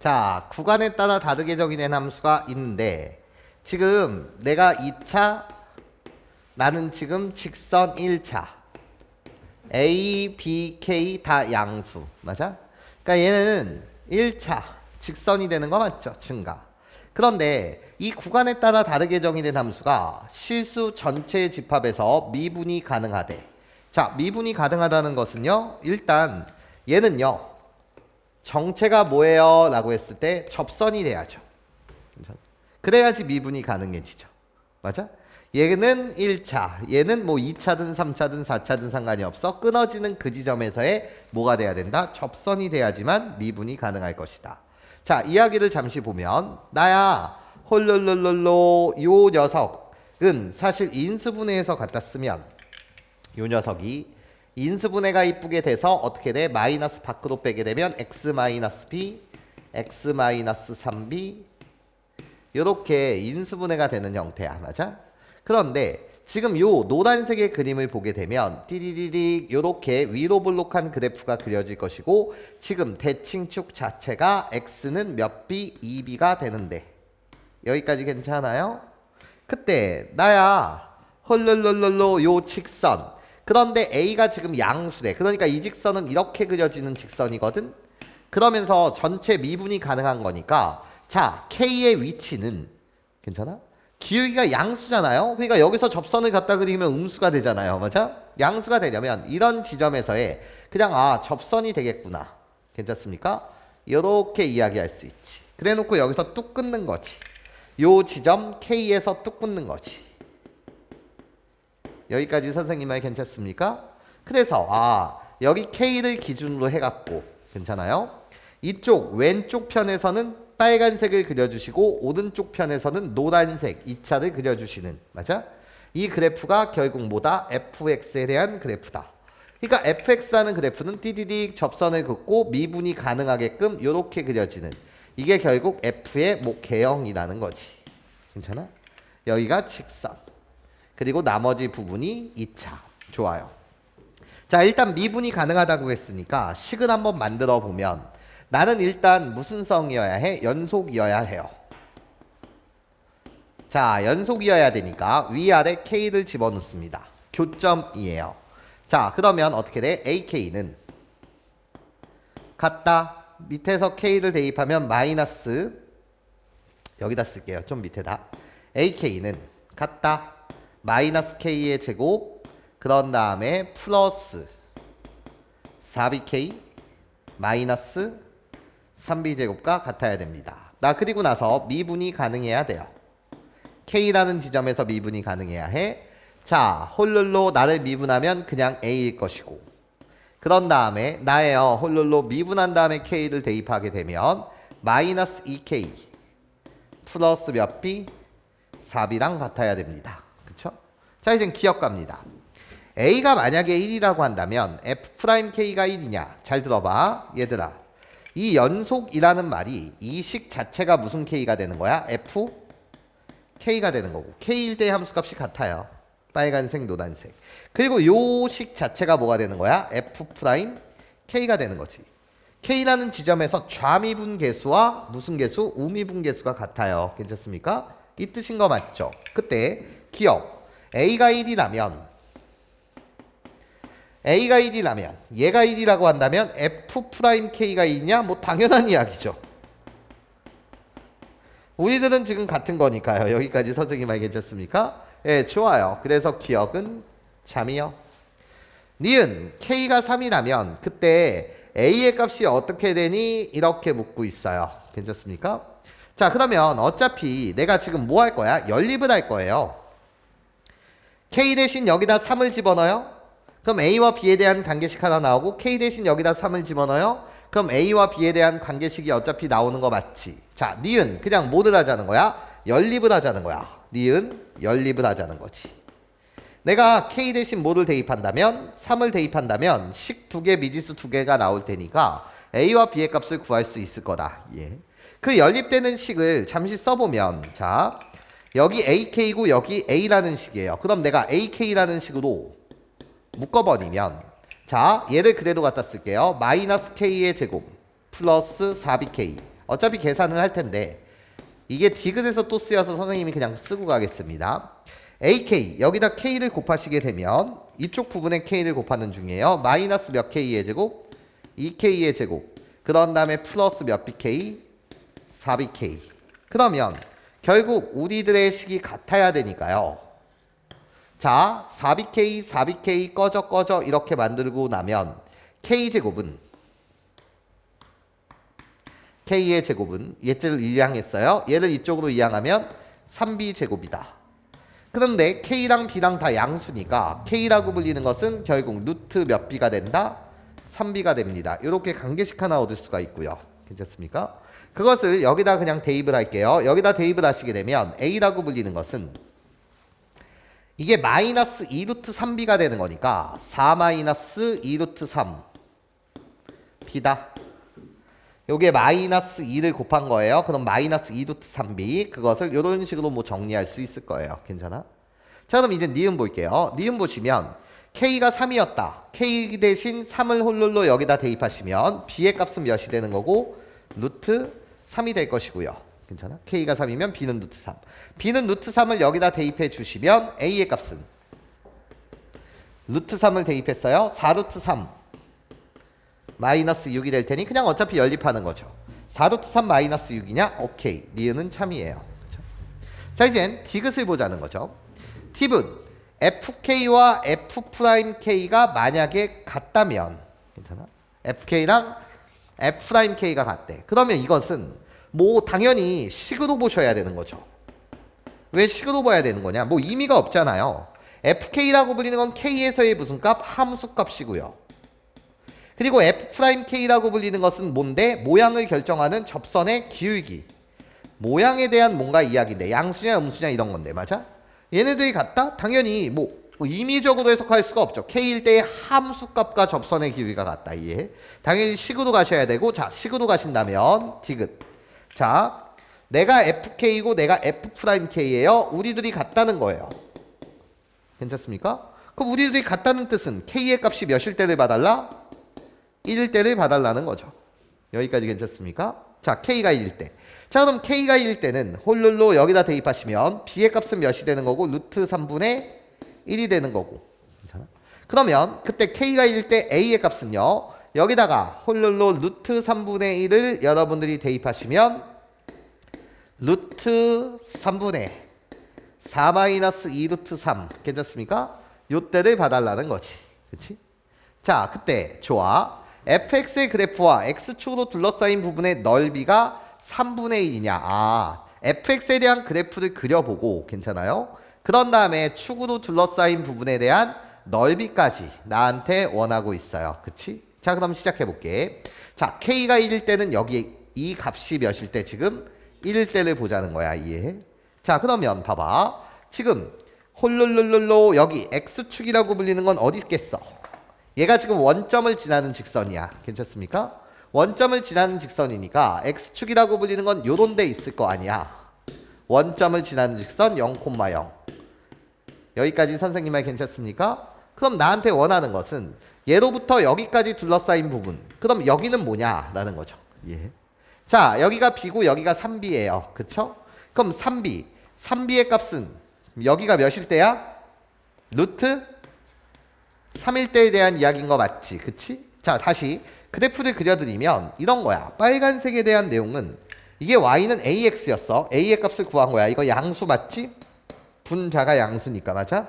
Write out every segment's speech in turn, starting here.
자, 구간에 따라 다르게 정의된 함수가 있는데 지금 내가 2차 나는 지금 직선 1차 A, B, K 다 양수 맞아? 그러니까 얘는 1차 직선이 되는 거 맞죠? 증가. 그런데 이 구간에 따라 다르게 정의된 함수가 실수 전체의 집합에서 미분이 가능하대. 자, 미분이 가능하다는 것은요. 일단 얘는요. 정체가 뭐예요? 라고 했을 때 접선이 돼야죠. 그래야지 미분이 가능해지죠. 맞아? 얘는 1차, 얘는 뭐 2차든 3차든 4차든 상관이 없어. 끊어지는 그 지점에서의 뭐가 돼야 된다? 접선이 돼야지만 미분이 가능할 것이다. 자, 이야기를 잠시 보면 나야 홀롤롤롤로 요 녀석은 사실 인수분해해서 갖다 쓰면 요 녀석이 인수분해가 이쁘게 돼서 어떻게 돼? 마이너스 밖으로 빼게 되면 x 마이너스 b, x 마이너스 3b 요렇게 인수분해가 되는 형태야. 맞아? 그런데 지금 요 노란색의 그림을 보게 되면 띠리리리 요렇게 위로 볼록한 그래프가 그려질 것이고 지금 대칭축 자체가 x는 몇 b, 2b가 되는데 여기까지 괜찮아요? 그때 나야 헐rol롤롤로 요 직선 그런데 a가 지금 양수래. 그러니까 이 직선은 이렇게 그려지는 직선이거든. 그러면서 전체 미분이 가능한 거니까 자 k의 위치는 괜찮아? 기울기가 양수잖아요. 그러니까 여기서 접선을 갖다 그리면 음수가 되잖아요. 맞아? 양수가 되려면 이런 지점에서의 그냥 접선이 되겠구나. 괜찮습니까? 이렇게 이야기할 수 있지. 그래 놓고 여기서 뚝 끊는 거지. 요 지점 K에서 뚝 끊는 거지. 여기까지 선생님 말 괜찮습니까? 그래서 여기 K를 기준으로 해갖고 괜찮아요? 이쪽 왼쪽 편에서는 빨간색을 그려주시고 오른쪽 편에서는 노란색 2차를 그려주시는 맞아? 이 그래프가 결국 뭐다? fx에 대한 그래프다. 그러니까 fx라는 그래프는 띠디딕 접선을 긋고 미분이 가능하게끔 이렇게 그려지는 이게 결국 f의 뭐 개형이라는 거지. 괜찮아? 여기가 직선. 그리고 나머지 부분이 2차. 좋아요. 자, 일단 미분이 가능하다고 했으니까 식을 한번 만들어 보면 나는 일단 무슨 성이어야 해? 연속이어야 해요. 자, 연속이어야 되니까 위아래 K를 집어넣습니다. 교점이에요. 자, 그러면 어떻게 돼? AK는 같다. 밑에서 K를 대입하면 마이너스 여기다 쓸게요. 좀 밑에다. AK는 같다. 마이너스 K의 제곱 그런 다음에 플러스 4BK 마이너스 3b제곱과 같아야 됩니다. 그리고 나서 미분이 가능해야 돼요. K라는 지점에서 미분이 가능해야 해. 자, 홀룰로 나를 미분하면 그냥 A일 것이고 그런 다음에 나예요. 홀룰로 미분한 다음에 K를 대입하게 되면 마이너스 2K 플러스 몇 B? 4B랑 같아야 됩니다. 그쵸? 자, 이젠 기억 갑니다. A가 만약에 1이라고 한다면 F'K가 1이냐? 잘 들어봐. 얘들아. 이 연속이라는 말이 이 식 자체가 무슨 K가 되는 거야? F? K가 되는 거고 K일 때 함수값이 같아요. 빨간색, 노란색. 그리고 요 식 자체가 뭐가 되는 거야? F' K가 되는 거지. K라는 지점에서 좌미분 계수와 무슨 계수? 우미분 계수가 같아요. 괜찮습니까? 이 뜻인 거 맞죠? 그때 기억. A가 1이라면 A가 1이라면 얘가 1이라고 한다면 F'K가 1이냐? 뭐 당연한 이야기죠. 우리들은 지금 같은 거니까요. 여기까지 선생님 말 괜찮습니까? 예, 좋아요. 그래서 기억은 참이요. 니은 K가 3이라면 그때 A의 값이 어떻게 되니? 이렇게 묻고 있어요. 괜찮습니까? 자, 그러면 어차피 내가 지금 뭐 할 거야? 연립을 할 거예요. K 대신 여기다 3을 집어넣어요. 그럼 A와 B에 대한 관계식 하나 나오고 K 대신 여기다 3을 집어넣어요. 그럼 A와 B에 대한 관계식이 어차피 나오는 거 맞지? 자, 니은 그냥 뭐를 하자는 거야? 연립을 하자는 거야. 니은 연립을 하자는 거지. 내가 K 대신 뭐를 대입한다면 3을 대입한다면 식 2개 미지수 2개가 나올 테니까 A와 B의 값을 구할 수 있을 거다. 예. 그 연립되는 식을 잠시 써보면 자 여기 AK고 여기 A라는 식이에요. 그럼 내가 AK라는 식으로 묶어버리면 자 얘를 그대로 갖다 쓸게요. 마이너스 K의 제곱 플러스 4BK 어차피 계산을 할 텐데 이게 디귿에서 또 쓰여서 선생님이 그냥 쓰고 가겠습니다. AK 여기다 K를 곱하시게 되면 이쪽 부분에 K를 곱하는 중이에요. 마이너스 몇 K의 제곱? 2K의 제곱. 그런 다음에 플러스 몇 BK? 4BK. 그러면 결국 우리들의 식이 같아야 되니까요. 자, 4BK, 4BK 꺼져 이렇게 만들고 나면 K제곱은 K의 제곱은 얘를 이항했어요. 얘를 이쪽으로 이항하면 3B제곱이다. 그런데 K랑 B랑 다 양수니까 K라고 불리는 것은 결국 루트 몇 B가 된다? 3B가 됩니다. 이렇게 관계식 하나 얻을 수가 있고요. 괜찮습니까? 그것을 여기다 그냥 대입을 할게요. 여기다 대입을 하시게 되면 A라고 불리는 것은 이게 마이너스 2루트 3B가 되는 거니까 4 마이너스 2루트 3 B다. 요게 마이너스 2를 곱한 거예요. 그럼 마이너스 2루트 3B 그것을 이런 식으로 뭐 정리할 수 있을 거예요. 괜찮아? 자, 그럼 이제 니은 볼게요. 니은 보시면 K가 3이었다. K 대신 3을 홀룰로 여기다 대입하시면 B의 값은 몇이 되는 거고 루트 3이 될 것이고요. 괜찮아? K가 3이면 B는 루트 3. B는 루트 3을 여기다 대입해 주시면 A의 값은 루트 3을 대입했어요. 4루트 3 마이너스 6이 될 테니 그냥 어차피 연립하는 거죠. 4루트 3 마이너스 6이냐? 오케이. 니은은 참이에요. 그렇죠? 자, 이젠 디귿을 보자는 거죠. 팁은 FK와 F'K가 만약에 같다면 괜찮아? FK랑 F'K가 같대. 그러면 이것은 뭐 당연히 식으로 보셔야 되는 거죠. 왜 식으로 봐야 되는 거냐? 뭐 의미가 없잖아요. FK라고 불리는 건 K에서의 무슨 값? 함수 값이고요. 그리고 F'K라고 불리는 것은 뭔데? 모양을 결정하는 접선의 기울기. 모양에 대한 뭔가 이야기인데 양수냐 음수냐 이런 건데 맞아? 얘네들이 같다? 당연히 뭐 임의적으로 해석할 수가 없죠. K일 때의 함수값과 접선의 기울기가 같다. 이해? 당연히 식으로 가셔야 되고 자 식으로 가신다면 디귿. 자 내가 FK이고 내가 F'K예요. 우리들이 같다는 거예요. 괜찮습니까? 그럼 우리들이 같다는 뜻은 K의 값이 몇일 때를 봐달라? 1일 때를 봐달라는 거죠. 여기까지 괜찮습니까? 자 K가 1일 때. 자 그럼 K가 1일 때는 홀룰로 여기다 대입하시면 B의 값은 몇이 되는 거고 루트 3분의 1이 되는 거고. 괜찮아? 그러면 그때 K가 1일 때 A의 값은요. 여기다가 홀룰로 루트 3분의 1을 여러분들이 대입하시면 루트 3분의 4 마이너스 2 루트 3 괜찮습니까? 요때를 봐달라는 거지. 그치? 자 그때 좋아. fx의 그래프와 x축으로 둘러싸인 부분의 넓이가 3분의 1이냐. 아 fx에 대한 그래프를 그려보고 괜찮아요? 그런 다음에 축으로 둘러싸인 부분에 대한 넓이까지 나한테 원하고 있어요. 그치? 자 그럼 시작해 볼게. 자 k가 1일 때는 여기 이 값이 몇일 때 지금 1일 때를 보자는 거야. 이해해? 자 그러면 봐봐. 지금 홀룰룰룰로 여기 x축이라고 불리는 건 어디 있겠어? 얘가 지금 원점을 지나는 직선이야. 괜찮습니까? 원점을 지나는 직선이니까 x축이라고 불리는 건 요런 데 있을 거 아니야. 원점을 지나는 직선 0,0 여기까지 선생님 말 괜찮습니까? 그럼 나한테 원하는 것은 얘로부터 여기까지 둘러싸인 부분. 그럼 여기는 뭐냐? 라는 거죠. 예. 자 여기가 B고 여기가 3B예요. 그쵸? 그럼 3B 3B의 값은 여기가 몇일 때야? 루트 3일 때에 대한 이야기인 거 맞지? 그치? 자 다시 그래프를 그려드리면 이런 거야. 빨간색에 대한 내용은 이게 y는 ax였어. a의 값을 구한 거야. 이거 양수 맞지? 분자가 양수니까 맞아?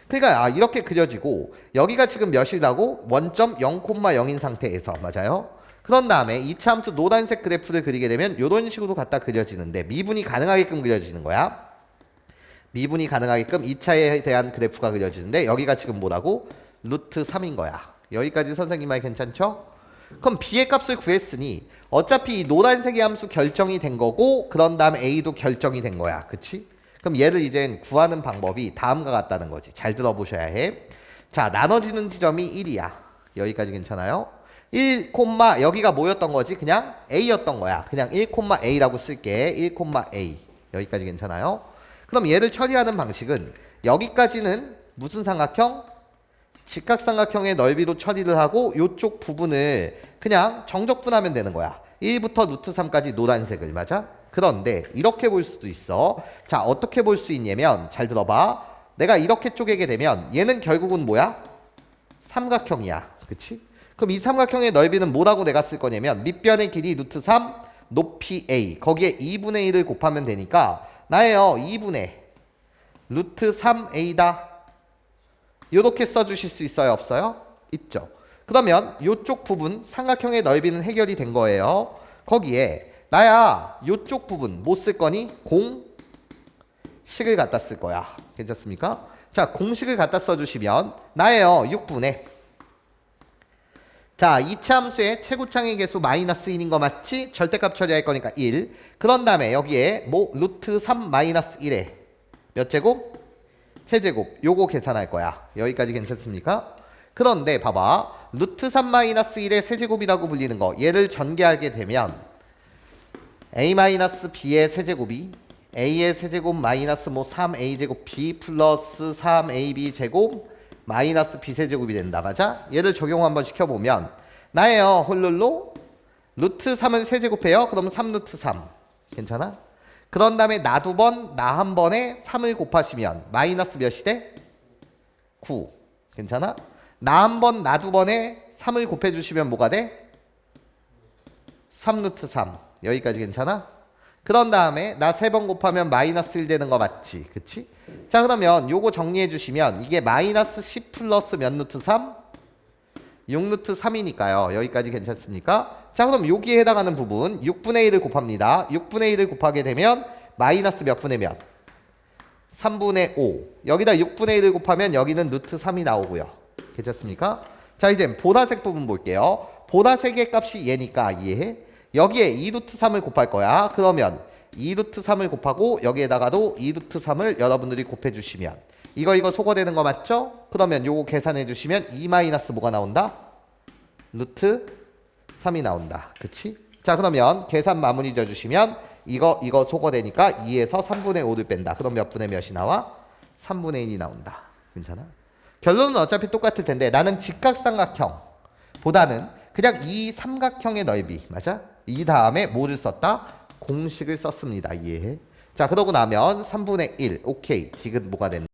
그러니까 이렇게 그려지고 여기가 지금 몇이라고? 원점 0,0인 상태에서 맞아요? 그런 다음에 2차 함수 노란색 그래프를 그리게 되면 이런 식으로 갖다 그려지는데 미분이 가능하게끔 그려지는 거야. 미분이 가능하게끔 2차에 대한 그래프가 그려지는데 여기가 지금 뭐라고? 루트 3인 거야. 여기까지 선생님 말 괜찮죠? 그럼 B의 값을 구했으니 어차피 이 노란색의 함수 결정이 된 거고 그런 다음에 A도 결정이 된 거야. 그치? 그럼 얘를 이제 구하는 방법이 다음과 같다는 거지. 잘 들어보셔야 해. 자 나눠지는 지점이 1이야. 여기까지 괜찮아요? 1, 여기가 뭐였던 거지? 그냥 A였던 거야. 그냥 1,A라고 쓸게. 1,A 여기까지 괜찮아요? 그럼 얘를 처리하는 방식은 여기까지는 무슨 삼각형? 직각삼각형의 넓이로 처리를 하고 이쪽 부분을 그냥 정적분하면 되는 거야. 1부터 루트 3까지 노란색을 맞아? 그런데 이렇게 볼 수도 있어. 자, 어떻게 볼 수 있냐면 잘 들어봐. 내가 이렇게 쪼개게 되면 얘는 결국은 뭐야? 삼각형이야. 그치? 그럼 이 삼각형의 넓이는 뭐라고 내가 쓸 거냐면 밑변의 길이 루트 3 높이 a 거기에 2분의 1을 곱하면 되니까 나예요 2분의 루트 3a다. 이렇게 써주실 수 있어요? 없어요? 있죠. 그러면 이쪽 부분 삼각형의 넓이는 해결이 된 거예요. 거기에 나야 이쪽 부분 뭐 쓸 거니? 공식을 갖다 쓸 거야. 괜찮습니까? 자, 공식을 갖다 써주시면 나예요 6분의 자, 이차 함수의 최고창의 개수 마이너스 1인 거 맞지? 절대값 처리할 거니까 1. 그런 다음에 여기에 뭐 루트 3 마이너스 1에 몇 제곱? 세제곱. 요거 계산할 거야. 여기까지 괜찮습니까? 그런데 봐봐. 루트 3 마이너스 1의 세제곱이라고 불리는 거 얘를 전개하게 되면 a 마이너스 b의 세제곱이 a의 세제곱 마이너스 뭐 3a 제곱 b 플러스 3ab 제곱 마이너스 b세제곱이 된다. 맞아? 얘를 적용 한번 시켜보면 나예요. 홀룰로 루트 3을 세제곱해요. 그러면 3루트 3. 괜찮아? 그런 다음에 나 두 번, 나 한 번에 3을 곱하시면 마이너스 몇이 돼? 9. 괜찮아? 나 한 번, 나 두 번에 3을 곱해주시면 뭐가 돼? 3루트 3. 여기까지 괜찮아? 그런 다음에 나 3번 곱하면 마이너스 1 되는 거 맞지? 그치? 자, 그러면 요거 정리해 주시면 이게 마이너스 10 플러스 몇 루트 3? 6루트 3이니까요. 여기까지 괜찮습니까? 자, 그럼 여기에 해당하는 부분 6분의 1을 곱합니다. 6분의 1을 곱하게 되면 마이너스 몇 분의 몇? 3분의 5. 여기다 6분의 1을 곱하면 여기는 루트 3이 나오고요. 괜찮습니까? 자, 이제 보라색 부분 볼게요. 보라색의 값이 얘니까 이해해? 여기에 2루트 3을 곱할 거야. 그러면 2루트 3을 곱하고 여기에다가도 2루트 3을 여러분들이 곱해주시면 이거 소거되는 거 맞죠? 그러면 요거 계산해 주시면 2 마이너스 뭐가 나온다? 루트 3이 나온다. 그치? 자, 그러면 계산 마무리 져주시면 이거 소거되니까 2에서 3분의 5를 뺀다. 그럼 몇 분의 몇이 나와? 3분의 1이 나온다. 괜찮아? 결론은 어차피 똑같을 텐데 나는 직각삼각형 보다는 그냥 이 삼각형의 넓이 맞아? 이 다음에 뭐를 썼다? 공식을 썼습니다. 이해해? 자, 그러고 나면 3분의 1 오케이. 지금 뭐가 됐나?